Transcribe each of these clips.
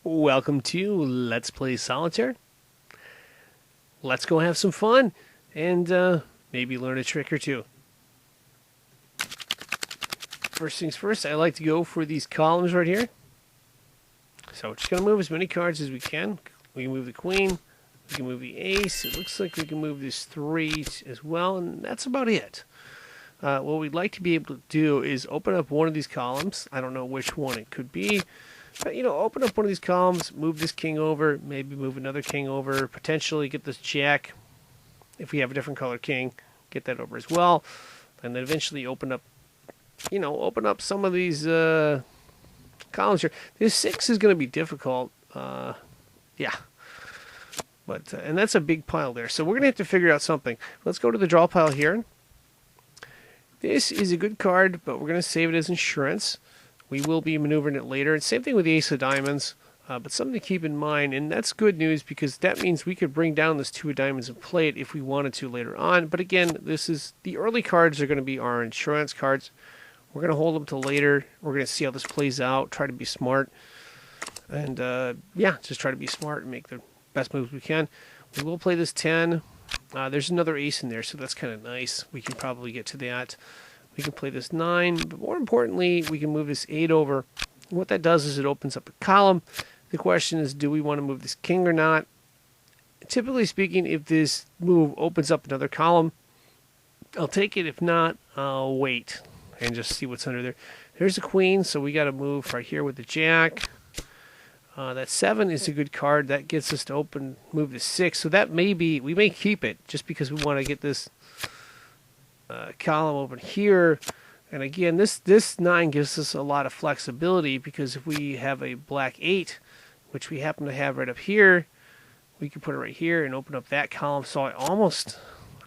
Welcome to Let's Play Solitaire. Let's go have some fun and maybe learn a trick or two. First things first, I like to go for these columns right here. So we're just going to move as many cards as we can. We can move the queen, we can move the ace. It looks like we can move this 3 as well, and that's about it. What we'd like to be able to do is open up one of these columns. I don't know which one it could be. But, open up one of these columns, move this king over, maybe move another king over, potentially get this jack, if we have a different color king, get that over as well. And then eventually open up some of these columns here. This 6 is going to be difficult. Yeah. But, and that's a big pile there. So we're going to have to figure out something. Let's go to the draw pile here. This is a good card, but we're going to save it as insurance. We will be maneuvering it later. And same thing with the ace of diamonds, but something to keep in mind, and that's good news because that means we could bring down this 2 of diamonds and play it if we wanted to later on. But again, this is the early cards are going to be our insurance cards. We're going to hold them till later. We're going to see how this plays out, try to be smart, and yeah, just try to be smart and make the best moves we can. We will play this 10. There's another ace in there, so that's kind of nice. We can probably get to that. We can play this 9, but more importantly, we can move this 8 over. And what that does is it opens up a column. The question is, do we want to move this king or not? Typically speaking, if this move opens up another column, I'll take it. If not, I'll wait and just see what's under there. There's a queen, so we got to move right here with the jack. That 7 is a good card. That gets us to move the 6. So that may be, we may keep it just because we want to get this column over here. And again, this 9 gives us a lot of flexibility because if we have a black 8, which we happen to have right up here, we can put it right here and open up that column. So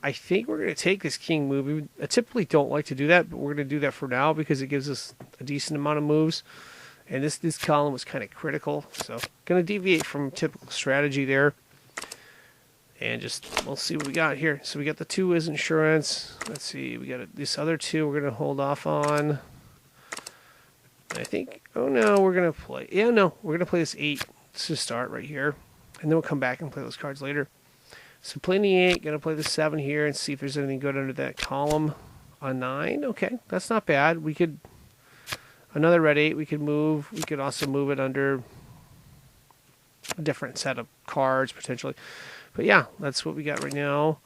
I think we're going to take this king move. I typically don't like to do that, but we're going to do that for now because it gives us a decent amount of moves. And this column was kind of critical, so going to deviate from typical strategy there. And we'll see what we got here. So we got the 2 as insurance. Let's see, we got this other 2 we're going to hold off on. I think, oh no, we're going to play, we're going to play this 8 to start right here. And then we'll come back and play those cards later. So playing the 8, going to play the 7 here and see if there's anything good under that column. A 9, okay, that's not bad. We could, another red 8 we could move. We could also move it under a different set of cards potentially. But yeah, that's what we got right now.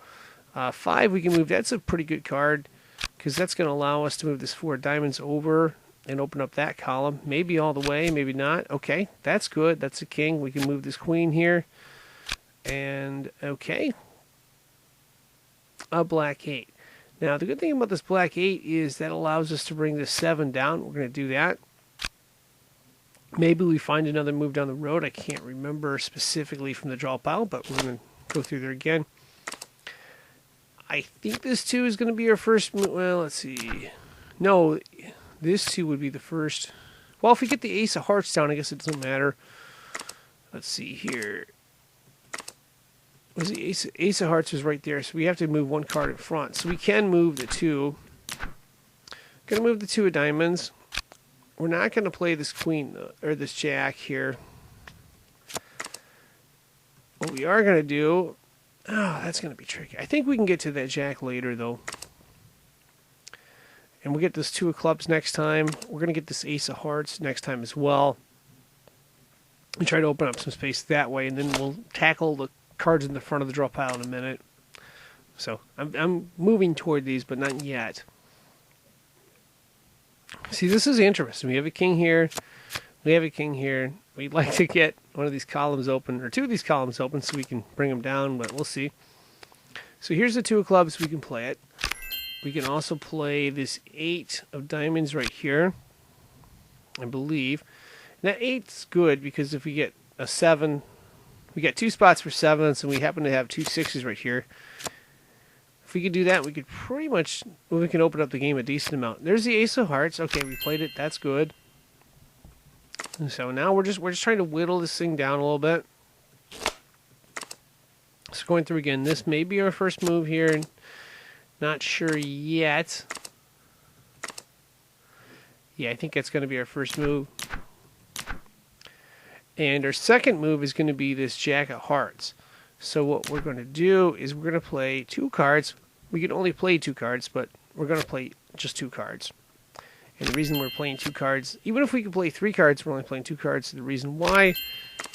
5 we can move. That's a pretty good card because that's going to allow us to move this 4 diamonds over and open up that column. Maybe all the way, maybe not. Okay, that's good. That's a king. We can move this queen here. And okay, a black 8. Now the good thing about this black 8 is that allows us to bring this 7 down. We're going to do that. Maybe we find another move down the road. I can't remember specifically from the draw pile, but we're going to go through there again. I think this 2 is going to be our first move. Well, let's see. No, this 2 would be the first. Well, if we get the ace of hearts down, I guess it doesn't matter. Let's see here. Was the ace of hearts is right there, so we have to move 1 card in front. So we can move the 2. Going to move the 2 of diamonds. We're not going to play this queen or this jack here. What we are going to do, that's going to be tricky. I think we can get to that jack later, though. And we'll get this 2 of clubs next time. We're going to get this ace of hearts next time as well. And try to open up some space that way, and then we'll tackle the cards in the front of the draw pile in a minute. So I'm moving toward these, but not yet. See, this is interesting. We have a king here. We have a king here. We'd like to get one of these columns open, or 2 of these columns open so we can bring them down, but we'll see. So here's the 2 of clubs. We can play it. We can also play this 8 of diamonds right here, I believe. And that 8's good because if we get a 7, we got 2 spots for 7s, and we happen to have 2 6s right here. If we could do that, we could pretty much, well, we can open up the game a decent amount. There's the ace of hearts. Okay, we played it. That's good. And so now we're just trying to whittle this thing down a little bit. So going through again, this may be our first move here. Not sure yet. Yeah, I think that's going to be our first move. And our second move is going to be this Jack of Hearts. So what we're going to do is we're going to play 2 cards. We can only play 2 cards, but we're going to play just 2 cards. And the reason we're playing 2 cards, even if we could play 3 cards, we're only playing 2 cards. The reason why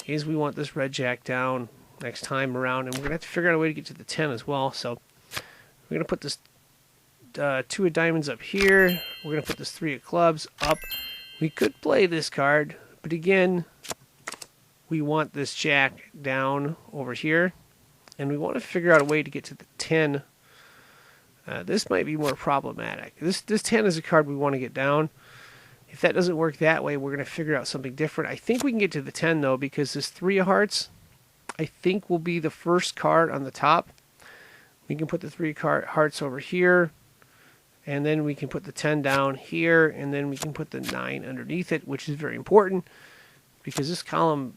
is we want this red Jack down next time around, and we're going to have to figure out a way to get to the 10 as well. So we're going to put this 2 of diamonds up here. We're going to put this 3 of clubs up. We could play this card, but again, we want this Jack down over here, and we want to figure out a way to get to the 10. This might be more problematic. This 10 is a card we want to get down. If that doesn't work that way, we're going to figure out something different. I think we can get to the 10, though, because this 3 of hearts, I think, will be the first card on the top. We can put the 3 hearts over here, and then we can put the 10 down here, and then we can put the 9 underneath it, which is very important, because this column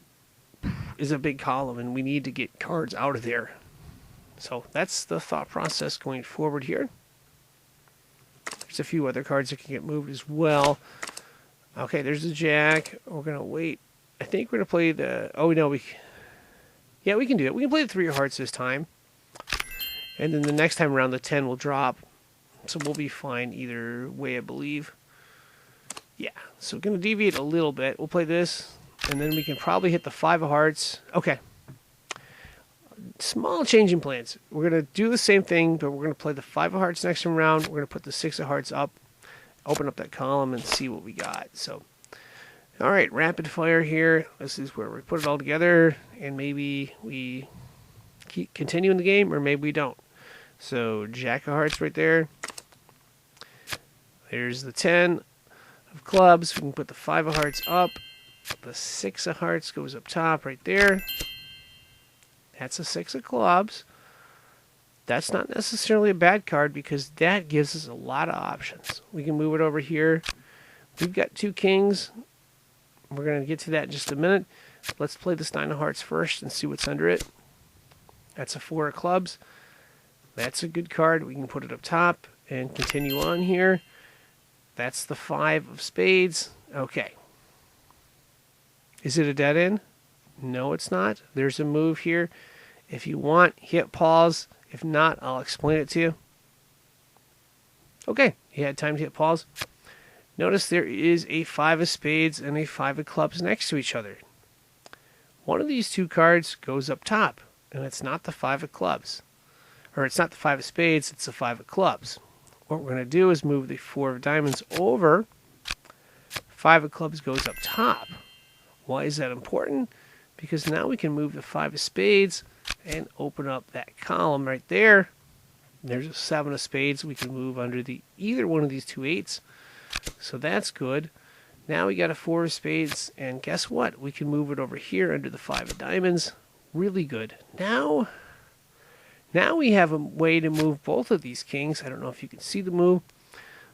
is a big column, and we need to get cards out of there. So that's the thought process going forward here. There's a few other cards that can get moved as well. Okay, there's the Jack. We're going to wait. I think we're going to play the... Oh, no, yeah, we can do it. We can play the 3 of hearts this time. And then the next time around, the 10 will drop. So we'll be fine either way, I believe. Yeah, so we're going to deviate a little bit. We'll play this, and then we can probably hit the 5 of hearts. Okay. Small change in plans. We're going to do the same thing, but we're going to play the 5 of hearts next time around. We're going to put the 6 of hearts up, open up that column, and see what we got. So, all right, rapid fire here. This is where we put it all together, and maybe we keep continuing the game, or maybe we don't. So, Jack of hearts right there. There's the 10 of clubs. We can put the 5 of hearts up. The 6 of hearts goes up top right there. That's a 6 of clubs. That's not necessarily a bad card because that gives us a lot of options. We can move it over here. We've got 2 kings. We're going to get to that in just a minute. Let's play this 9 of hearts first and see what's under it. That's a 4 of clubs. That's a good card. We can put it up top and continue on here. That's the 5 of spades. Okay. Is it a dead end? No, it's not. There's a move here. If you want, hit pause. If not, I'll explain it to you. Okay, you had time to hit pause. Notice there is a 5 of spades and a 5 of clubs next to each other. One of these 2 cards goes up top, and it's not the 5 of clubs. Or it's not the 5 of spades, it's the 5 of clubs. What we're going to do is move the 4 of diamonds over. 5 of clubs goes up top. Why is that important? Because now we can move the 5 of spades and open up that column right there. There's a 7 of spades. We can move under either one of these 2 8s. So that's good. Now we got a 4 of spades, and guess what? We can move it over here under the 5 of diamonds. Really good. Now we have a way to move both of these kings. I don't know if you can see the move.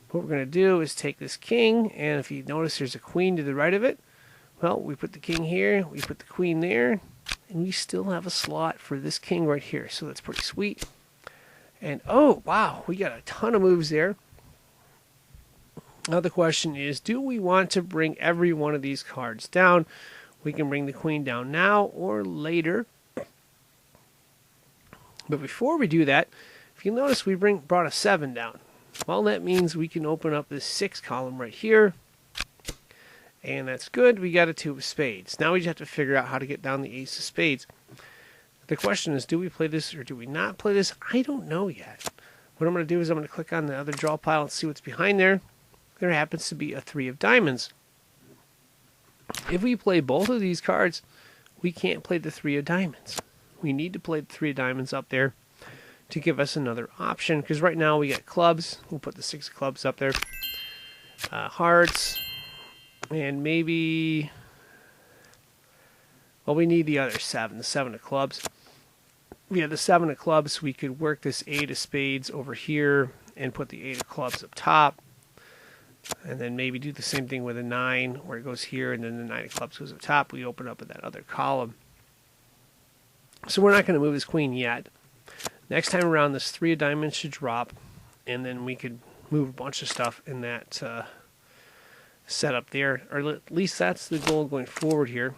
What we're going to do is take this king, and if you notice there's a queen to the right of it, well, we put the king here, we put the queen there, and we still have a slot for this king right here. So that's pretty sweet. And, oh, wow, we got a ton of moves there. Now the question is, do we want to bring every one of these cards down? We can bring the queen down now or later. But before we do that, if you notice, we brought a 7 down. Well, that means we can open up this 6 column right here. And that's good. We got a 2 of spades. Now we just have to figure out how to get down the ace of spades. The question is, do we play this or do we not play this? I don't know yet. What I'm going to do is I'm going to click on the other draw pile and see what's behind there. There happens to be a 3 of diamonds. If we play both of these cards, we can't play the 3 of diamonds. We need to play the 3 of diamonds up there to give us another option. Because right now we got clubs. We'll put the 6 of clubs up there. Hearts. And maybe, well, we need the other 7, the 7 of clubs. We have the 7 of clubs. We could work this 8 of spades over here and put the 8 of clubs up top. And then maybe do the same thing with a 9 where it goes here and then the 9 of clubs goes up top. We open up at that other column. So we're not going to move this queen yet. Next time around, this 3 of diamonds should drop. And then we could move a bunch of stuff in that set up there, or at least that's the goal going forward here.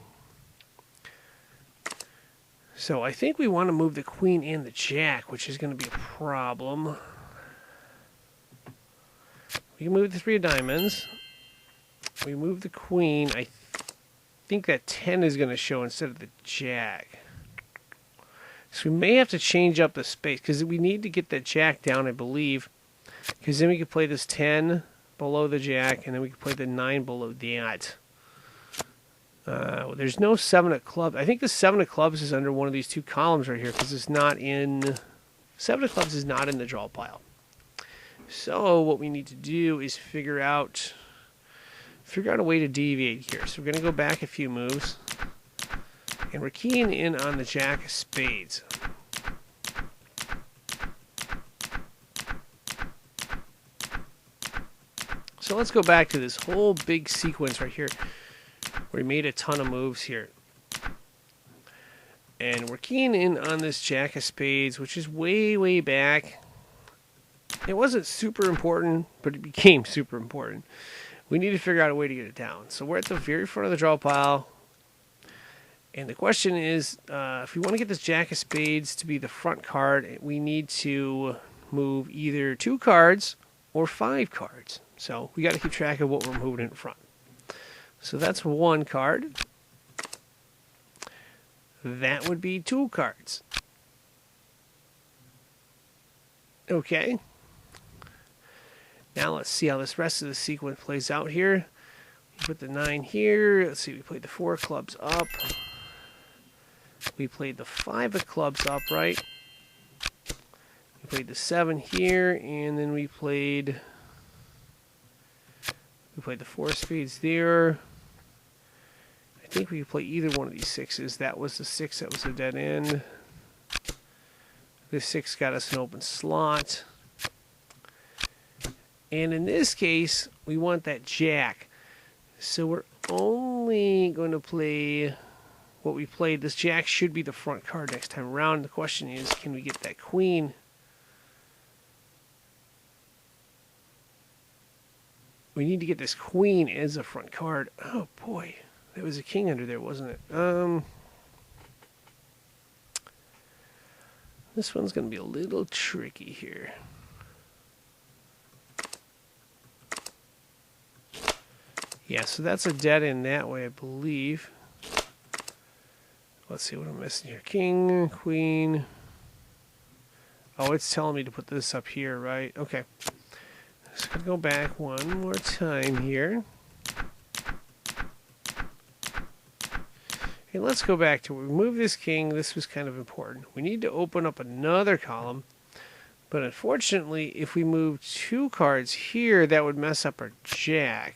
So I think we want to move the queen and the jack, which is going to be a problem. We can move the 3 of diamonds. We move the queen. I think that 10 is going to show instead of the jack. So we may have to change up the space because we need to get that jack down, I believe. Because then we could play this 10 below the jack, and then we could play the 9 below that. There's no 7 of clubs. I think the 7 of clubs is under one of these 2 columns right here because it's not in... 7 of clubs is not in the draw pile. So what we need to do is figure out a way to deviate here. So we're going to go back a few moves. And we're keying in on the jack of spades. So let's go back to this whole big sequence right here where we made a ton of moves here. And we're keying in on this jack of spades, which is way, way back. It wasn't super important, but it became super important. We need to figure out a way to get it down. So we're at the very front of the draw pile. And the question is, if we want to get this jack of spades to be the front card, we need to move either 2 cards or 5 cards. So we got to keep track of what we're moving in front. So that's 1 card. That would be 2 cards. Okay. Now let's see how this rest of the sequence plays out here. We put the 9 here. Let's see, we played the 4 clubs up. We played the 5 of clubs up, right? We played the 7 here, and then we played the 4 of spades there. I think we could play either one of these 6s. That was the 6 that was a dead end. This 6 got us an open slot. And in this case, we want that jack. So we're only going to play what we played. This jack should be the front card next time around. The question is, can we get that queen? We need to get this queen as a front card. Oh boy, there was a king under there, wasn't it? This one's going to be a little tricky here. Yeah, so that's a dead end that way, I believe. Let's see what I'm missing here. King, queen. Oh, it's telling me to put this up here, right? Okay. Just going to go back one more time here. Okay, let's go back to where we moved this king. This was kind of important. We need to open up another column. But unfortunately, if we move 2 cards here, that would mess up our jack.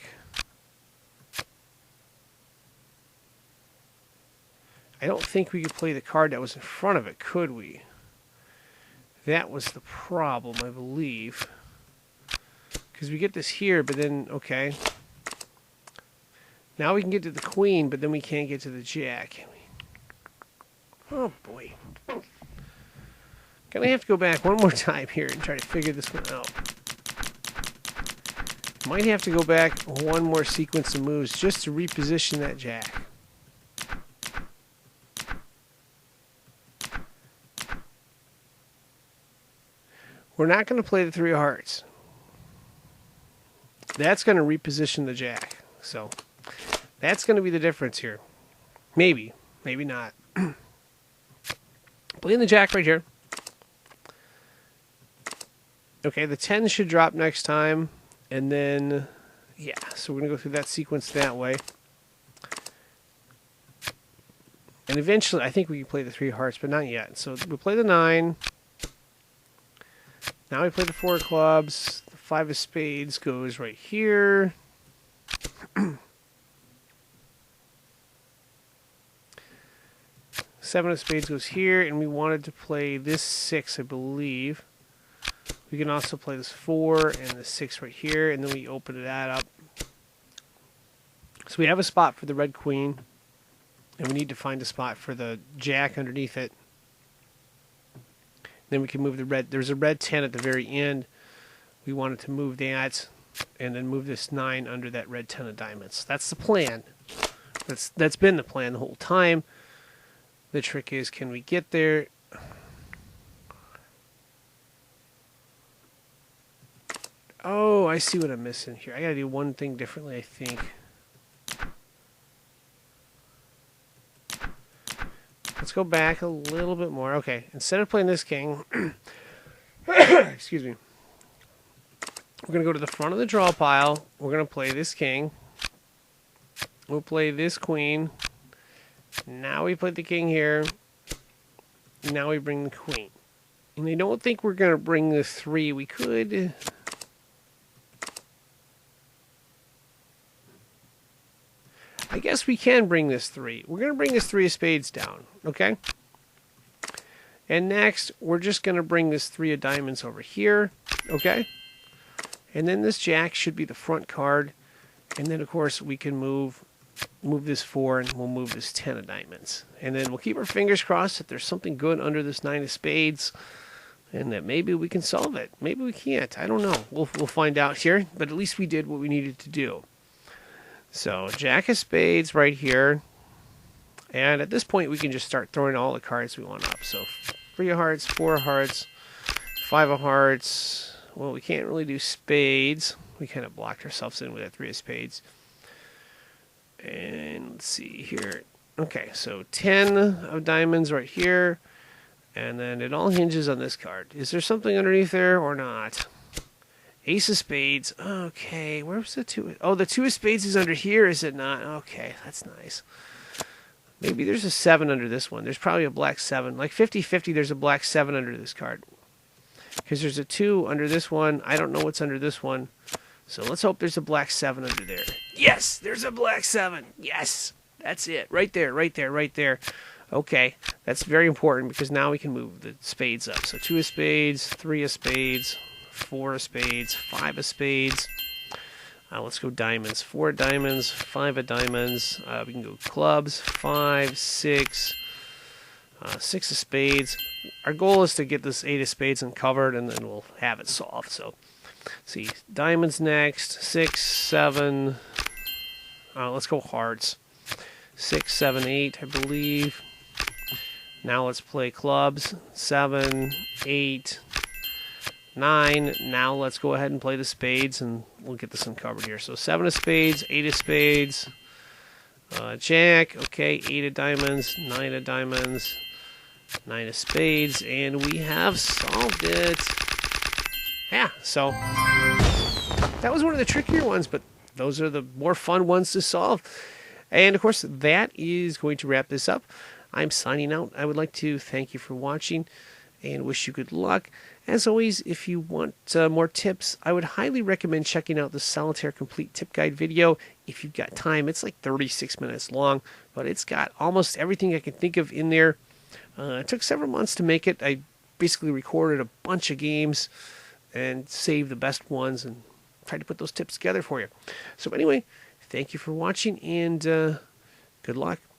I don't think we could play the card that was in front of it, could we? That was the problem, I believe. Because we get this here, but then, okay. Now we can get to the queen, but then we can't get to the jack, can we? Oh, boy. Gonna have to go back one more time here and try to figure this one out. Might have to go back one more sequence of moves just to reposition that jack. We're not going to play the 3 of hearts. That's going to reposition the jack. So that's going to be the difference here. Maybe. Maybe not. Playing the jack right here. Okay, the 10 should drop next time. And then, yeah, so we're going to go through that sequence that way. And eventually, I think we can play the 3 of hearts, but not yet. So we play the 9. Now we play the 4 of clubs. The 5 of spades goes right here. 7 of spades goes here, and we wanted to play this 6, I believe. We can also play this 4 and the 6 right here, and then we open that up. So we have a spot for the red queen, and we need to find a spot for the jack underneath it. Then we can move the red. There's a red 10 at the very end. We wanted to move that and then move this 9 under that red 10 of diamonds. That's the plan. That's been the plan the whole time. The trick is, can we get there? Oh, I see what I'm missing here. I gotta do one thing differently, I think. Let's go back a little bit more. Okay, instead of playing this king, excuse me, we're going to go to the front of the draw pile. We're going to play this king. We'll play this queen. Now we put the king here. Now we bring the queen. And I don't think we're going to bring the 3. We could... I guess we can bring this 3. We're going to bring this 3 of spades down, okay? And next, we're just going to bring this 3 of diamonds over here, okay? And then this jack should be the front card. And then, of course, we can move this 4, and we'll move this 10 of diamonds. And then we'll keep our fingers crossed that there's something good under this 9 of spades, and that maybe we can solve it. Maybe we can't. I don't know. We'll find out here, but at least we did what we needed to do. So, jack of spades right here. And at this point, we can just start throwing all the cards we want up. So, 3 of hearts, 4 of hearts, 5 of hearts. Well, we can't really do spades. We kind of blocked ourselves in with that 3 of spades. And let's see here. Okay, so 10 of diamonds right here. And then it all hinges on this card. Is there something underneath there or not? Ace of spades. Okay, where's the 2? Oh, the 2 of spades is under here, is it not? Okay, that's nice. Maybe there's a 7 under this one. There's probably a black 7. Like 50-50, there's a black 7 under this card. Because there's a 2 under this one. I don't know what's under this one. So let's hope there's a black 7 under there. Yes, there's a black 7. Yes, that's it. Right there, right there, right there. Okay, that's very important because now we can move the spades up. So 2 of spades, 3 of spades, 4 of spades, 5 of spades. Let's go diamonds. 4 of diamonds, 5 of diamonds. We can go clubs, 5, 6, 6 of spades. Our goal is to get this 8 of spades uncovered, and then we'll have it solved. So, see, diamonds next, 6, 7. Let's go hearts. 6, 7, 8, I believe. Now let's play clubs. 7, 8, 9. Now let's go ahead and play the spades, and we'll get this uncovered here. So 7 of spades, 8 of spades, jack, okay, 8 of diamonds, 9 of diamonds, 9 of spades, and we have solved it. Yeah, so that was one of the trickier ones, but those are the more fun ones to solve. And, of course, that is going to wrap this up. I'm signing out. I would like to thank you for watching and wish you good luck. As always, if you want more tips, I would highly recommend checking out the Solitaire Complete Tip Guide video if you've got time. It's like 36 minutes long, but it's got almost everything I can think of in there. It took several months to make it. I basically recorded a bunch of games and saved the best ones and tried to put those tips together for you. So anyway, thank you for watching, and good luck.